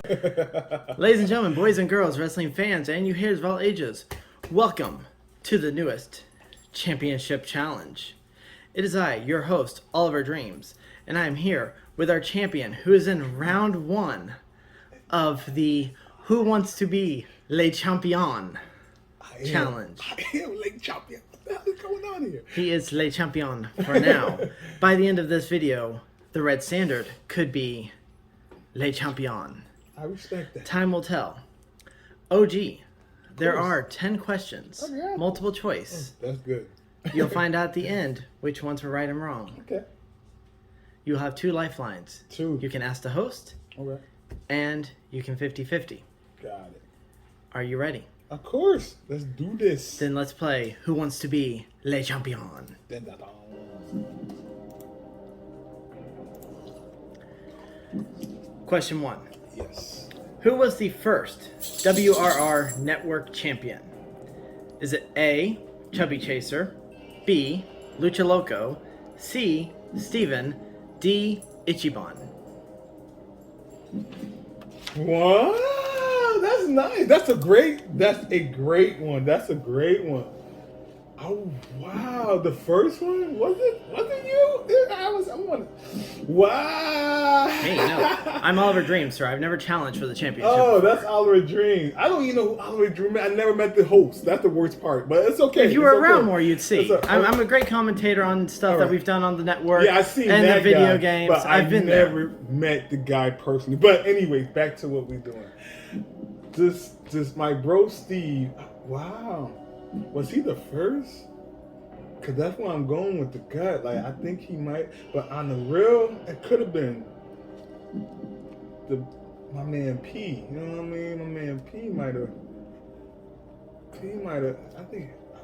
Ladies and gentlemen, boys and girls, wrestling fans, and you haters of all ages, welcome to the newest Championship Challenge. It is I, your host, Oliver Dreams, and I am here with our champion who is in round one of the Who Wants to Be Le Champion Challenge. I am Le Champion. What the hell is going on here? He is Le Champion for now. By the end of this video, the red standard could be Le Champion. I respect that. Time will tell. OG, there are 10 questions, multiple choice. That's good. You'll find out at the end which ones were right and wrong. Okay. You'll have 2 lifelines. 2. You can ask the host, Okay. and you can 50-50. Got it. Are you ready? Of course. Let's do this. Then let's play Who Wants to Be Le Champion. Question 1. Yes. Who was the first WRR Network champion? Is it A, Chubby Chaser, B, Lucha Loco, C, Steven, D, Ichiban? Wow, that's nice. That's a great one. That's a great one. Oh wow, the first one was it you? Wow. Hey, no, I'm Oliver Dreams, sir. I've never challenged for the championship. Oh, before. that's Oliver Dreams. I don't even know who Oliver Dreams is. I never met the host. That's the worst part, but it's okay. If you were around more, you'd see. I'm I'm a great commentator on stuff that we've done on the network. Yeah, I seen and that the video guy, games. but I've been there. never met the guy personally. But anyway, back to what we're doing. Just my bro Steve. Wow, was he the first? Cause that's where I'm going with the gut. Like I think he might, but on the real, it could have been my man P. You know what I mean? My man P might have. I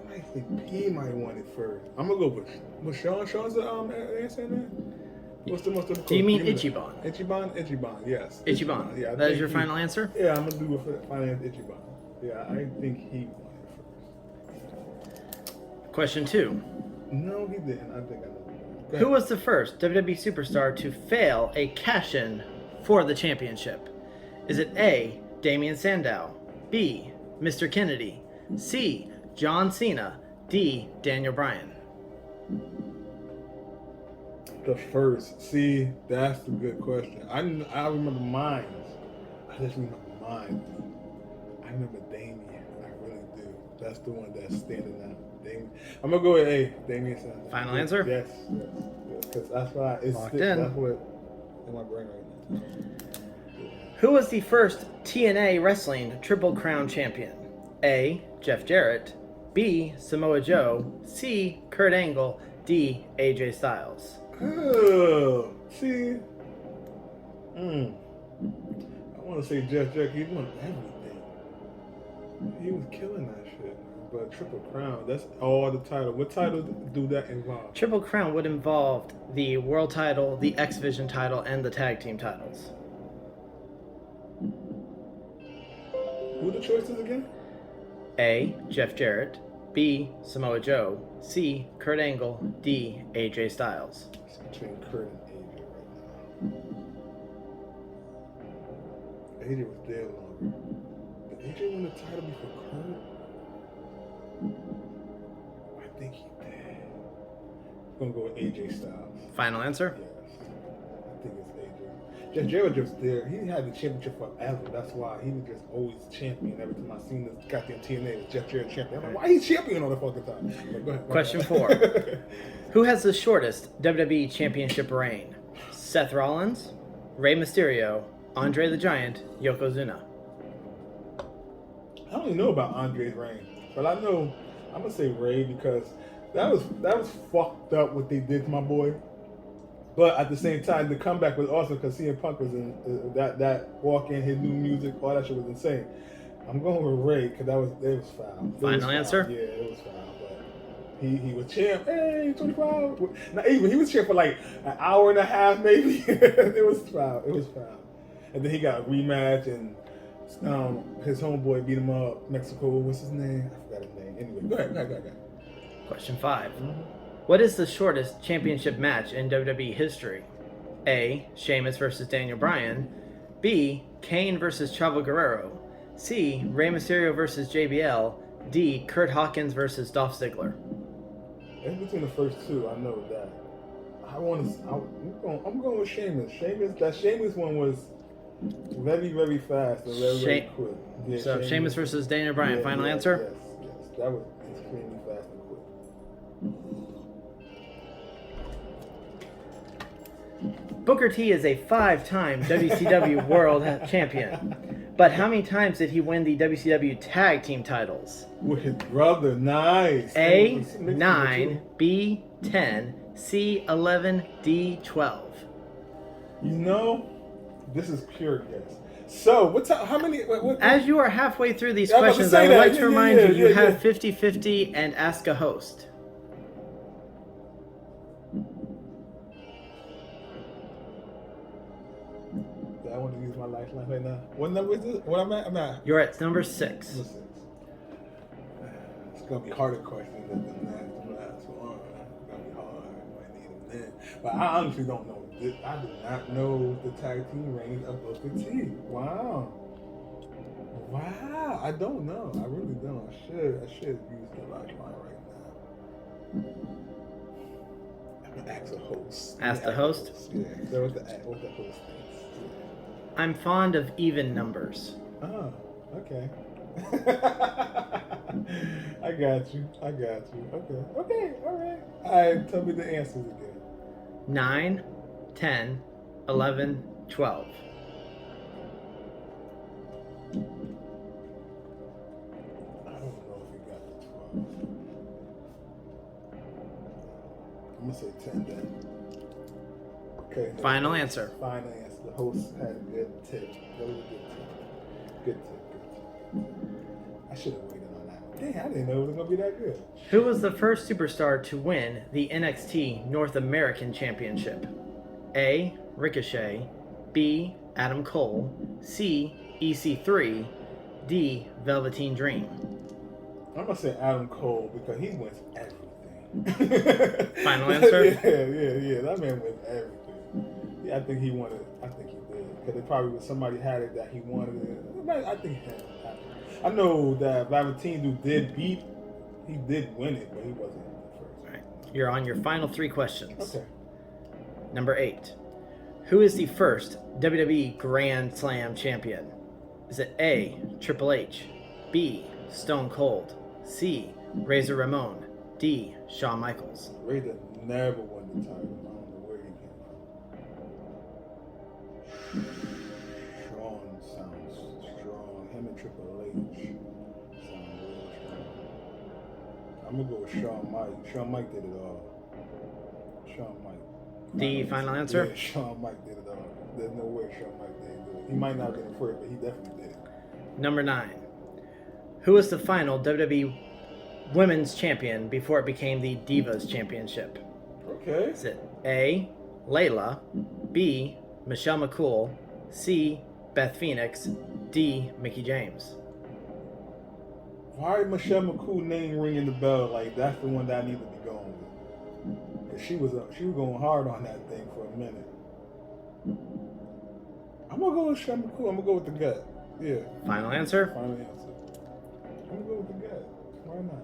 might think P might have won it first. I'm gonna go with Sean. Sean's the answer in there. What's the Do you mean Ichiban? Ichiban, yes. Ichiban. Yeah, That is your final answer? Yeah, I'm gonna do it for final answer, Ichiban. Yeah, I think he won it first. Question 2. No, he didn't. I think I know. Who was the first WWE superstar to fail a cash-in for the championship? Is it A, Damian Sandow, B, Mr. Kennedy, C, John Cena, D, Daniel Bryan? The first. See, that's the good question. I remember mine. I just remember mine. I remember Damian. I really do. That's the one that's standing out. Damian. I'm gonna go with A. Damian Sandow. Final answer? Yes. Because that's why it's Locked in. That's what in my brain right now. Who was the first TNA Wrestling Triple Crown champion? A, Jeff Jarrett, B, Samoa Joe, C, Kurt Angle, D, AJ Styles? Oh, see. I want to say Jeff Jarrett. He won everything. He was killing that shit. But Triple Crown, that's all the title. What title do that involve? Triple Crown would involve the World title, the X Division title, and the Tag Team titles. Who are the choices again? A, Jeff Jarrett, B, Samoa Joe, C, Kurt Angle, D, AJ Styles. It's between Kurt and AJ right now. AJ was there longer. Did AJ win the title before Kurt? I think he did. I'm gonna go with AJ Styles. Final answer? Yes. I think it's AJ. Jeff Jarrett was there. He had the championship forever. That's why he was just always champion. Every time I seen this goddamn TNA, Jeff Jarrett champion. I'm like, why he's champion all the fucking time? But go ahead. Question 4. Who has the shortest WWE Championship reign? Seth Rollins, Rey Mysterio, Andre the Giant, Yokozuna? I don't even know about Andre's reign, but I know I'm gonna say Ray because that was fucked up what they did to my boy. But at the same time, the comeback was awesome because CM Punk was in that walk in, his new music, all that shit was insane. I'm going with Ray because it was foul. Final answer? Yeah, it was foul. But he was champ. Hey, 24 hours. Not even he was champ for like an hour and a half maybe. It was foul. It was foul. And then he got a rematch and his homeboy beat him up. Mexico, what's his name? I forgot his name. Anyway, go ahead. Question 5. What is the shortest championship match in WWE history? A, Sheamus versus Daniel Bryan. B, Kane versus Chavo Guerrero. C. Rey Mysterio versus JBL. D. Kurt Hawkins versus Dolph Ziggler. It's between the first two. I know that. I'm going with Sheamus. That Sheamus one was very, very fast and very quick. Yeah, so Sheamus versus Daniel Bryan. Final answer? Yes. That was extremely fast and quick. Booker T is a 5-time WCW World Champion. But how many times did he win the WCW Tag Team titles? With his brother. Nice. A, 9, B, 10, C, 11, D, 12. You know, this is pure guess. So, how many? As you are halfway through these questions, I would like to remind you have 50-50 and ask a host. I want to use my lifeline right now. What number is it? What I'm at? You're at number 6. It's gonna be harder questions than the last one. It's gonna be hard. I need them then. But I honestly don't know. I do not know the tag team reigns of Booker T. Wow. I don't know. I really don't. I should use the lifeline right now. I'm gonna ask a host. Ask the host? Yeah. So what the host thinks. I'm fond of even numbers. Oh, okay. I got you. Okay, all right. All right, tell me the answers again. 9, 10, 11, 12. I don't know if you got the 12. I'm going to say 10 then. Okay. Final answer. Final answer. The host had a good tip. Really good tip. I should have waited on that. Dang, I didn't know it was going to be that good. Who was the first superstar to win the NXT North American Championship? A. Ricochet. B. Adam Cole. C. EC3. D. Velveteen Dream. I'm going to say Adam Cole because he wins everything. Final answer? Yeah. That man wins everything. Yeah, I think he won it. I think he did. Because it probably was somebody had it that he wanted it. I think him. I know that Velveteen did win it, but he wasn't the first. All right. You're on your final 3 questions. Okay. Number 8. Who is the first WWE Grand Slam champion? Is it A. Triple H, B. Stone Cold, C. Razor Ramon, D. Shawn Michaels? Razor never won the title. I don't know where he came from. Shawn sounds strong. Him and Triple H sound real strong. I'm gonna go with Shawn Mike. Shawn Mike did it all. Shawn Mike. The final answer? Yeah, Shawn Mike did it all. There's no way Shawn Mike didn't do it. He might not have been the first, but he definitely did it. Number 9. Who was the final WWE Women's Champion before it became the Divas Championship? Okay. Is it A. Layla, B. Michelle McCool, C. Beth Phoenix, D. Mickie James? Why is Michelle McCool name ringing the bell? Like that's the one that I need to be going with. Cause she was going hard on that thing for a minute. I'm gonna go with Michelle McCool. I'm gonna go with the gut. Yeah. Final answer? Final answer. I'm gonna go with the gut. Why not?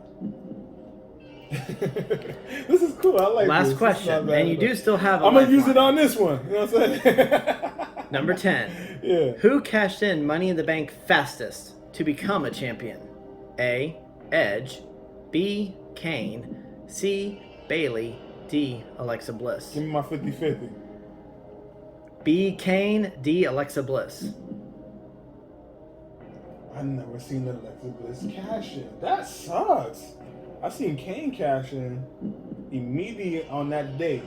This is cool. I like Last this. question, and you do still have a I'm gonna use lifeline. it on this one. You know what I'm saying? Number 10. Yeah. Who cashed in Money in the Bank fastest to become a champion? A. Edge, B. Kane, C. Bailey, D. Alexa Bliss? Give me my 50-50. B. Kane, D. Alexa Bliss. I've never seen Alexa Bliss cash in. That sucks. I seen Kane cash in immediately on that day.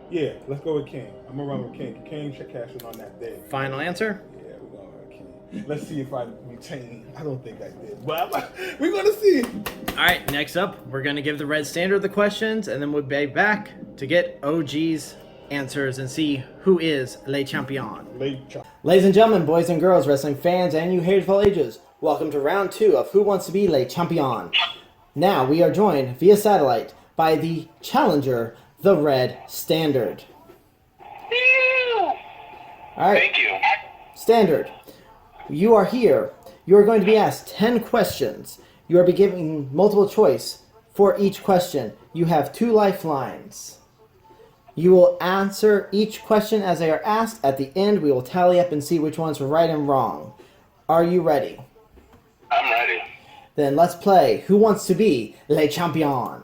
Yeah, let's go with Kane. I'm gonna run with Kane. Kane should cash in on that day. Final answer? Yeah, we're going with Kane. Let's see if I retain. I don't think I did, but we're gonna see. All right, next up, we're going to give the red standard the questions, and then we'll be back to get OG's answers and see who is Le Champion. Ladies and gentlemen, boys and girls, wrestling fans, and you haters of all ages, welcome to round 2 of Who Wants to Be Le Champion. Now we are joined via satellite by the challenger, the Red Standard. All right. Thank you. Standard, You are here. You are going to be asked 10 questions. You are be given multiple choice for each question. You have 2 lifelines. You will answer each question as they are asked. At the end, we will tally up and see which ones were right and wrong. Are you ready? I'm ready. Then let's play Who Wants to Be Le Champion?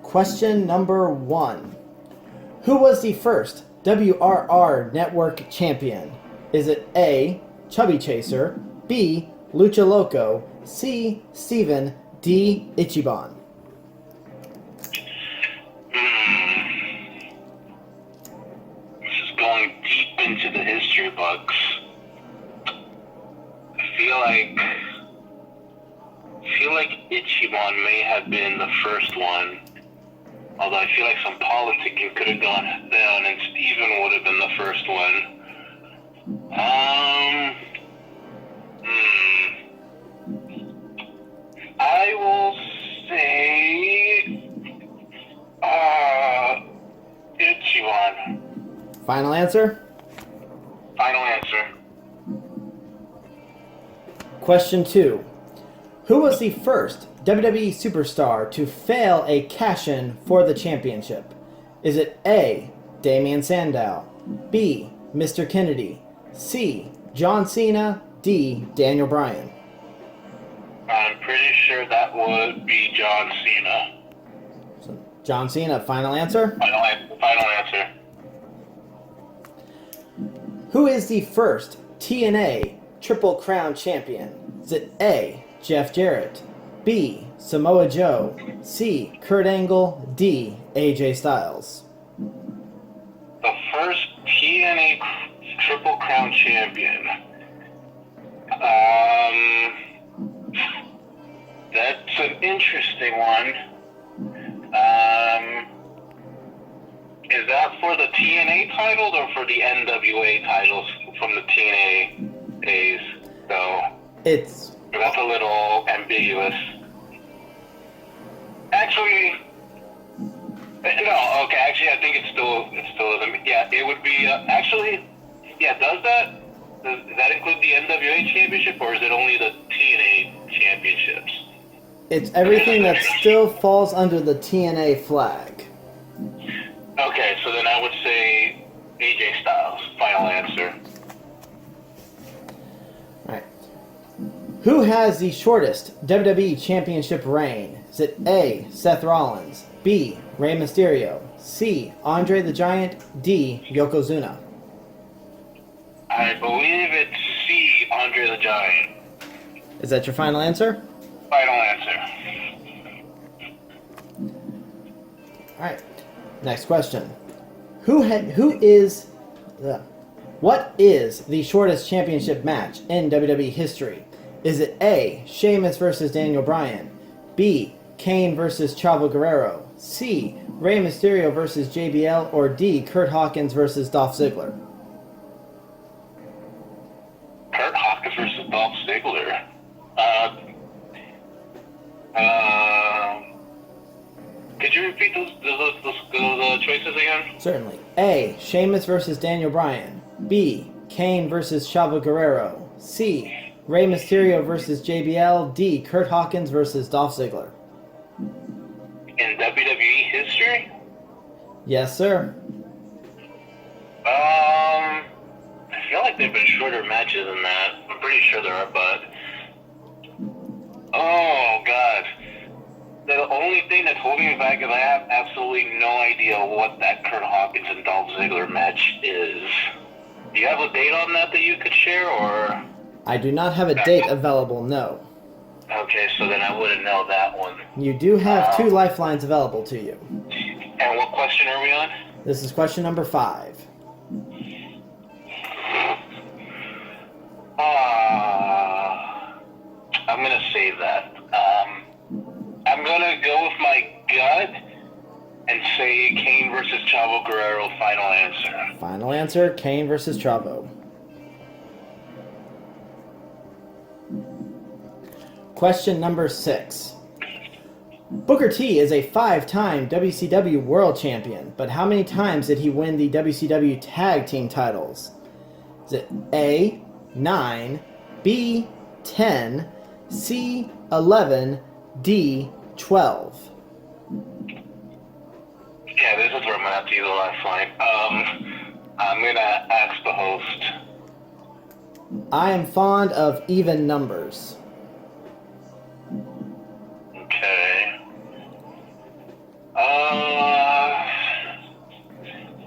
Question number 1. Who was the first WRR Network champion? Is it A, Chubby Chaser, B, Lucha Loco, C, Steven, D, Ichiban? This is going deep into the history books. I feel like Ichiban may have been the first one. Although I feel like some politicking could have gone down and Steven would have been the first one. I will say Ichiban. Final answer? Final answer. Question 2. Who was the first WWE superstar to fail a cash-in for the championship? Is it A, Damian Sandow, B, Mr. Kennedy, C, John Cena, D, Daniel Bryan? I'm pretty sure that would be John Cena. So, John Cena, final answer? Final answer. Who is the first TNA Triple Crown champion? Is it A, Jeff Jarrett, B, Samoa Joe, C, Kurt Angle, D, AJ Styles? The first TNA Triple Crown champion. That's an interesting one. Is that for the TNA titles or for the NWA titles from the TNA days? So that's a little ambiguous. Actually, no. Okay, actually, I think it still isn't. Yeah, it would be. Does that include the NWA championship or is it only the TNA championships? It's everything that still falls under the TNA flag. Okay, so then I would say AJ Styles. Final answer. Alright. Who has the shortest WWE Championship reign? Is it A, Seth Rollins, B, Rey Mysterio, C, Andre the Giant, D, Yokozuna? I believe it's C, Andre the Giant. Is that your final answer? Final answer. Alright. Next question. What is the shortest championship match in WWE history? Is it A, Sheamus versus Daniel Bryan, B, Kane versus Chavo Guerrero, C, Rey Mysterio versus JBL, or D, Kurt Hawkins versus Dolph Ziggler? Kurt Hawkins versus Dolph Ziggler. Could you repeat those choices again? Certainly. A, Sheamus versus Daniel Bryan, B, Kane versus Chavo Guerrero, C, Rey Mysterio versus JBL, D, Kurt Hawkins versus Dolph Ziggler. In WWE history? Yes, sir. I feel like they've been shorter matches than that. I'm pretty sure there are, but... Oh, God. The only thing that's holding me back is I have absolutely no idea what that Kurt Hawkins and Dolph Ziggler match is. Do you have a date on that you could share, or...? I do not have a date available, no. Okay, so then I wouldn't know that one. You do have 2 lifelines available to you. And what question are we on? This is question number 5. I'm going to save that. I'm going to go with my gut and say Kane versus Chavo Guerrero, final answer. Final answer, Kane versus Chavo. Question number 6. Booker T is a 5-time WCW World Champion, but how many times did he win the WCW Tag Team titles? Is it A, 9, B, 10, C, 11, D, 12? Yeah, this is where I'm gonna have to use the lifeline. I'm gonna ask the host. I am fond of even numbers. Okay.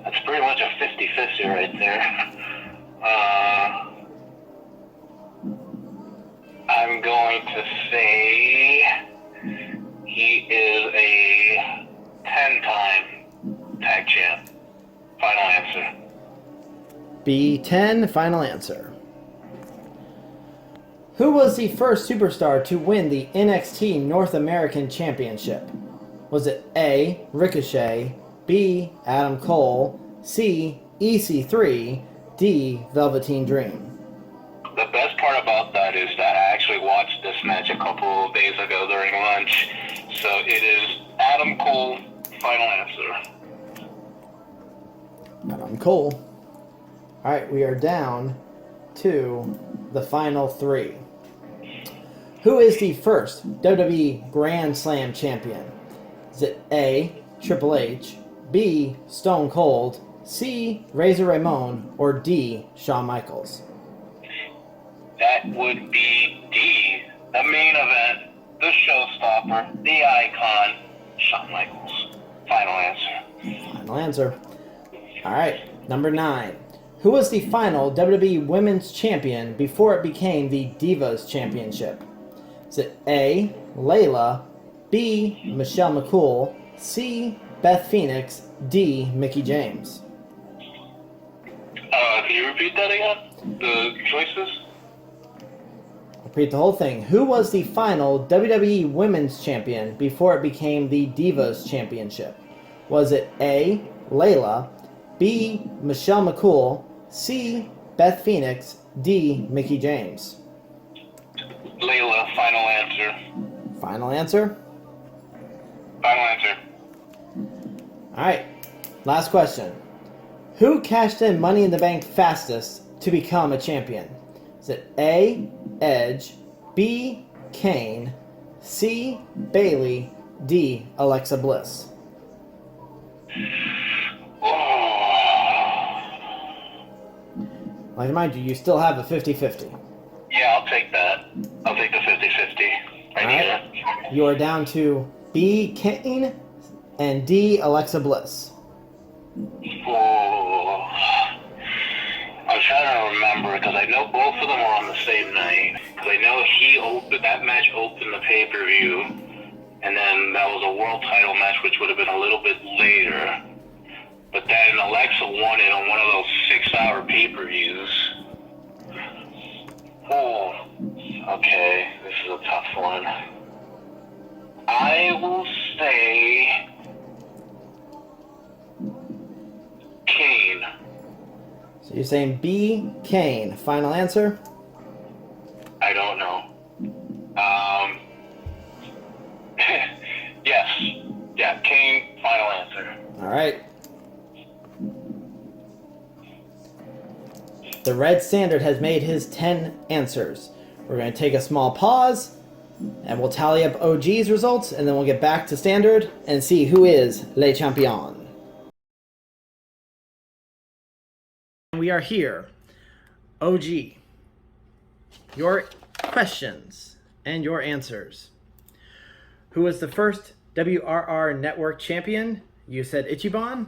That's pretty much a 50-50 right there. I'm going to say he is a 10-time tag champ. Final answer. B10, final answer. Who was the first superstar to win the NXT North American Championship? Was it A, Ricochet, B, Adam Cole, C, EC3, D, Velveteen Dream? The best part about that is that I actually watched this match a couple of days ago during lunch. So it is Adam Cole. Final answer. Adam Cole. Alright, we are down to the final three. Who is the first WWE Grand Slam champion? Is it A, Triple H, B, Stone Cold, C, Razor Ramon, or D, Shawn Michaels? That would be D, the main event, the showstopper, the icon, Shawn Michaels. Final answer. Final answer. Alright, number 9. Who was the final WWE Women's Champion before it became the Divas Championship? Is it A, Layla, B, Michelle McCool, C, Beth Phoenix, D, Mickie James? Can you repeat that again? The choices? Repeat the whole thing. Who was the final WWE Women's Champion before it became the Divas Championship? Was it A, Layla, B, Michelle McCool, C, Beth Phoenix, D, Mickie James? Layla, final answer. Final answer? Final answer. Alright, last question. Who cashed in Money in the Bank fastest to become a champion? Is it A, Edge, B, Kane, C, Bailey, D, Alexa Bliss? Like, mind you, you still have a 50-50. Yeah, I'll take that. I'll take the 50-50. Alright, you are down to B, Kane, and D, Alexa Bliss. Oh, I'm trying to remember because I know both of them were on the same night. Because I know that match opened the pay-per-view, and then that was a world title match, which would have been a little bit later. But then Alexa won it on one of those 6-hour pay-per-views. Oh, okay, this is a tough one. I will say Kane. So you're saying B, Kane. Final answer? I don't know. Yes. Yeah, Kane, final answer. Alright. The Red Standard has made his 10 answers. We're going to take a small pause, and we'll tally up OG's results, and then we'll get back to Standard and see who is Le Champion. We are here. OG. Your questions and your answers. Who was the first WRR Network champion? You said Ichiban.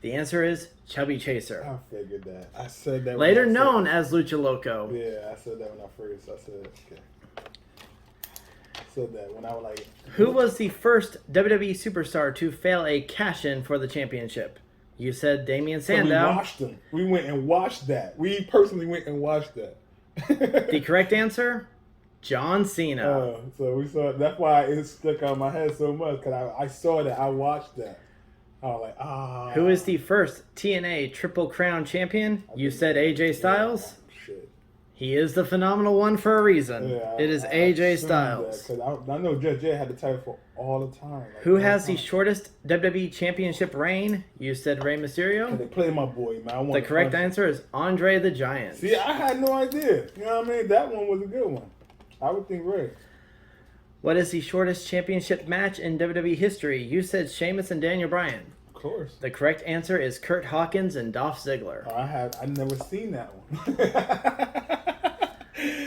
The answer is Chubby Chaser. I figured that. I said that. Later known as Lucha Loco. Yeah, I said that when I first. I said, okay. I said that when I was like. Who was the first WWE superstar to fail a cash-in for the championship? You said Damian Sandow. So we watched them. We went and watched that. We personally went and watched that. The correct answer? John Cena. So we saw. That's why it stuck out in my head so much because I saw that. I watched that. I was like, ah. Who is the first TNA Triple Crown champion? You said AJ Styles. Yeah, shit. He is the phenomenal one for a reason. Yeah, It is I AJ assumed Styles. that, 'cause I know Judge J had the title for all the time. Like, Who all has the the time. shortest WWE Championship reign? You said Rey And Mysterio. they play my boy, man. I want The to correct punch him. answer is Andre the Giant. See, I had no idea. You know what I mean? That one was a good one. I would think Ray. What is the shortest championship match in WWE history? You said Sheamus and Daniel Bryan. Of course. The correct answer is Kurt Hawkins and Dolph Ziggler. I've never seen that one.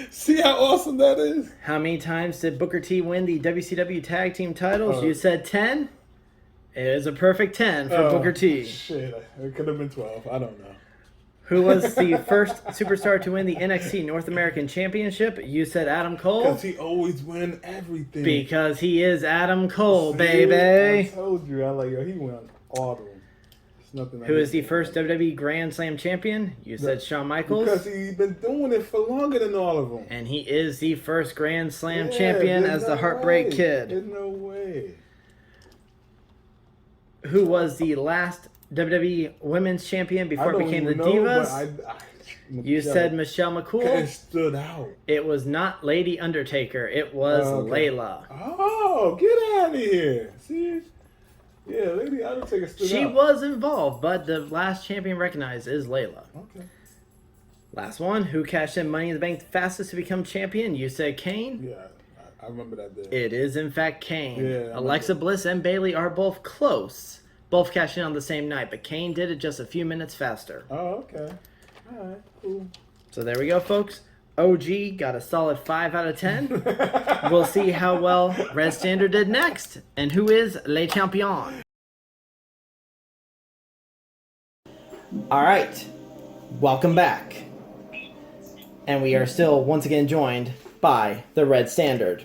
See how awesome that is? How many times did Booker T win the WCW Tag Team titles? Oh. You said 10. It is a perfect 10 for Oh, Booker T. Shit, it could have been 12. I don't know. Who was the first superstar to win the NXT North American Championship? You said Adam Cole. Because he always win everything. Because he is Adam Cole, See? baby. I told you. I like, yo, he won all of them. It's nothing. Who is the first WWE Grand Slam champion? You said Shawn Michaels. Because he's been doing it for longer than all of them. And he is the first Grand Slam Yeah, champion there's as the no Heartbreak way. Kid. There's no way. Who was the last WWE Women's Champion before it became the Divas? You said Michelle It McCool. stood out. It was not Lady Undertaker. It was Okay. Layla. Oh, get out of here. See? Yeah, Lady Undertaker stood She out. was involved, but the last champion recognized is Layla. Okay. Last one. Who cashed in Money in the Bank fastest to become champion? You said Kane. Yeah, I remember that day. It is, in fact, Kane. Yeah, I Alexa remember. Bliss and Bayley are both close. Both cashed in on the same night, but Kane did it just a few minutes faster. Oh, okay. All right, cool. So there we go, folks. OG got a solid 5 out of 10. We'll see how well Red Standard did next. And who is Le Champion? All right. Welcome back. And we are still once again joined by the Red Standard.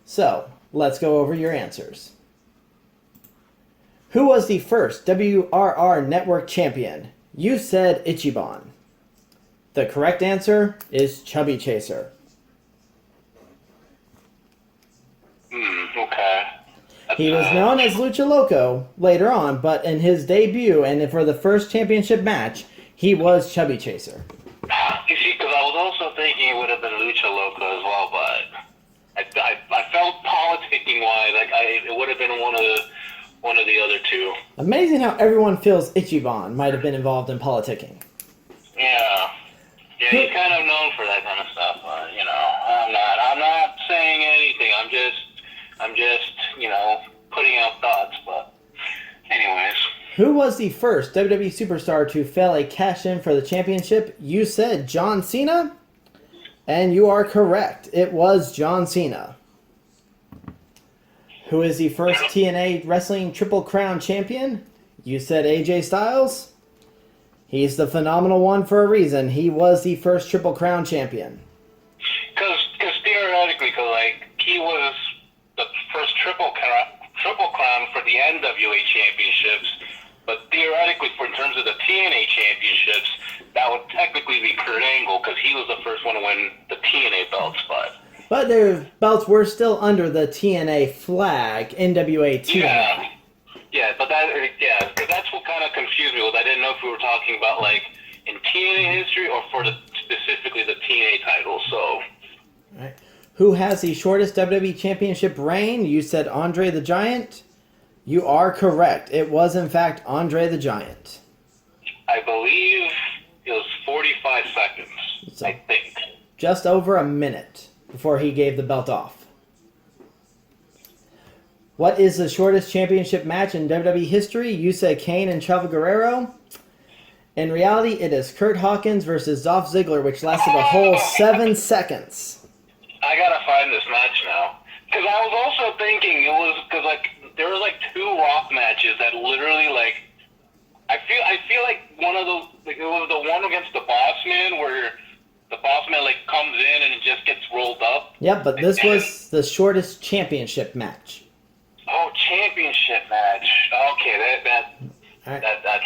So let's go over your answers. Who was the first WRR Network champion? You said Ichiban. The correct answer is Chubby Chaser. Okay. He was known as Lucha Loco later on, but in his debut and for the first championship match, he was Chubby Chaser. You see, because I was also thinking it would have been Lucha Loco as well, but I felt politicking wise, like it would have been one of the other two. Amazing how everyone feels Ichiban might have been involved in politicking. Yeah, he's kind of known for that kind of stuff. But you know, I'm not saying anything. I'm just putting out thoughts. But anyways. Who was the first WWE superstar to fail a cash-in for the championship? You said John Cena, and you are correct. It was John Cena. Who is the first TNA Wrestling Triple Crown champion? You said AJ Styles. He's the phenomenal one for a reason. He was the first Triple Crown champion. Because theoretically, he was the first triple crown for the NWA championships, but theoretically, in terms of the TNA championships, that would technically be Kurt Angle because he was the first one to win the TNA belts. But their belts were still under the TNA flag, NWA TNA. Yeah, because that's what kind of confused me. Was I didn't know if we were talking about in TNA history or for specifically the TNA title. So. All right. Who has the shortest WWE Championship reign? You said Andre the Giant. You are correct. It was, in fact, Andre the Giant. I believe it was 45 seconds, I think. Just over a minute before he gave the belt off. What is the shortest championship match in WWE history? You said Kane and Chavo Guerrero. In reality, it is Kurt Hawkins versus Dolph Ziggler, which lasted a whole 7 seconds. I gotta find this match now. Because I was also thinking it was, because there were 2 Rock matches that literally I feel like one of those, it was the one against the Boss Man where the Boss Man comes in and it just gets rolled up. Yep, but this was the shortest championship match. Oh, championship match. Okay, that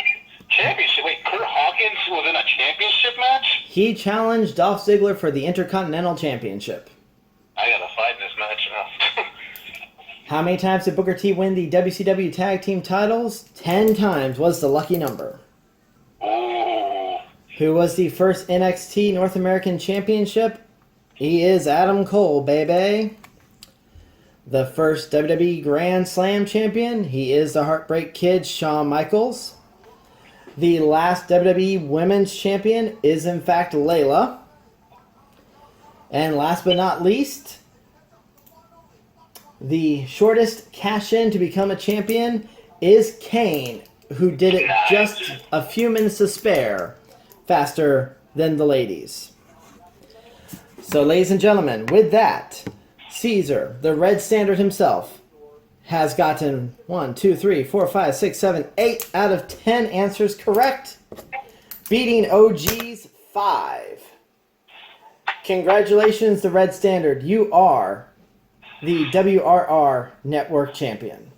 championship. Wait, Kurt Hawkins was in a championship match? He challenged Dolph Ziggler for the Intercontinental Championship. I gotta find this match now. How many times did Booker T win the WCW Tag Team titles? 10 times was the lucky number. Ooh. Who was the first NXT North American Championship? He is Adam Cole, baby. The first WWE Grand Slam champion? He is the Heartbreak Kid, Shawn Michaels. The last WWE Women's Champion is in fact Layla. And last but not least, the shortest cash-in to become a champion is Kane, who did it just a few minutes to spare, faster than the ladies. So, ladies and gentlemen, with that, Caesar, the Red Standard himself, has gotten 1, 2, 3, 4, 5, 6, 7, 8 out of 10 answers correct, beating OG's 5. Congratulations, the Red Standard. You are the WRR Network Champion.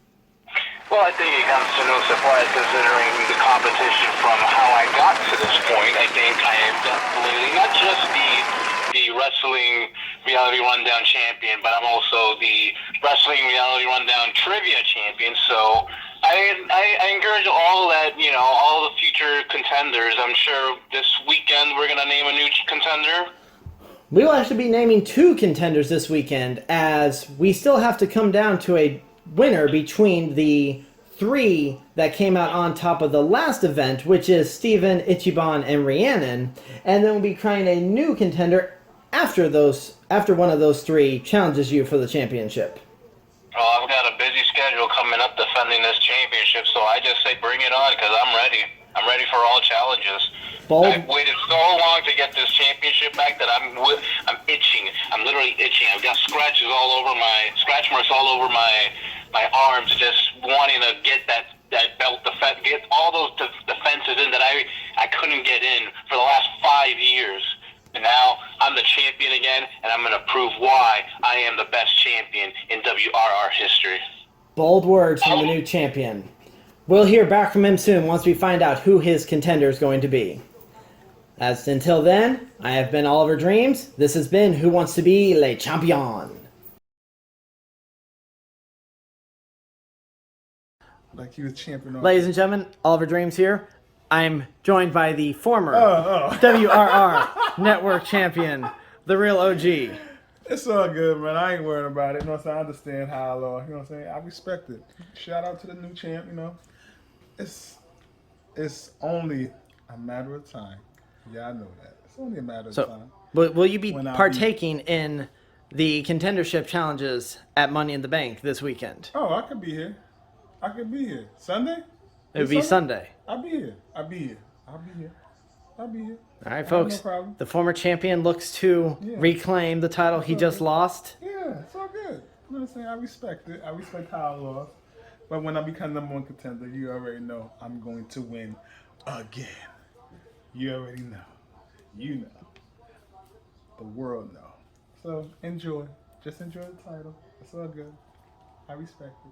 Well, I think it comes to no surprise considering the competition from how I got to this point. I think I am definitely not just the wrestling reality rundown champion, but I'm also the wrestling reality rundown trivia champion. So I encourage all that, all the future contenders. I'm sure this weekend we're gonna name a new contender. We will actually be naming 2 contenders this weekend, as we still have to come down to a winner between the 3 that came out on top of the last event, which is Steven, Ichiban, and Rhiannon, and then we'll be trying a new contender after one of those 3 challenges you for the championship. Well, I've got a busy schedule coming up defending this championship, so I just say bring it on because I'm ready. I'm ready for all challenges. Bold. I've waited so long to get this championship back that I'm itching. I'm literally itching. I've got scratch marks all over my arms, just wanting to get that belt defense, get all those defenses in that I couldn't get in for the last 5 years. And now I'm the champion again, and I'm going to prove why I am the best champion in WRR history. Bold words from the new champion. We'll hear back from him soon once we find out who his contender is going to be. As until then, I have been Oliver Dreams. This has been Who Wants to Be Le Champion. Like he was champion. Ladies and gentlemen, Oliver Dreams here. I'm joined by the former WRR Network Champion, the real OG. It's all good, man. I ain't worried about it. You know what I'm saying? I understand how I lost. You know what I'm saying? I respect it. Shout out to the new champ, It's only a matter of time. Yeah, I know that. It's only a matter of time. But will you be partaking in the contendership challenges at Money in the Bank this weekend? Oh, I could be here. Sunday? It would be Sunday. I'll be here. I'll be here. All right, folks. No problem. The former champion looks to reclaim the title he just lost. Yeah, it's all good. You know what I'm saying? I respect it. I respect how I lost. But when I become number 1 contender, you already know I'm going to win again. You already know. You know. The world know. So enjoy. Just enjoy the title. It's all good. I respect it.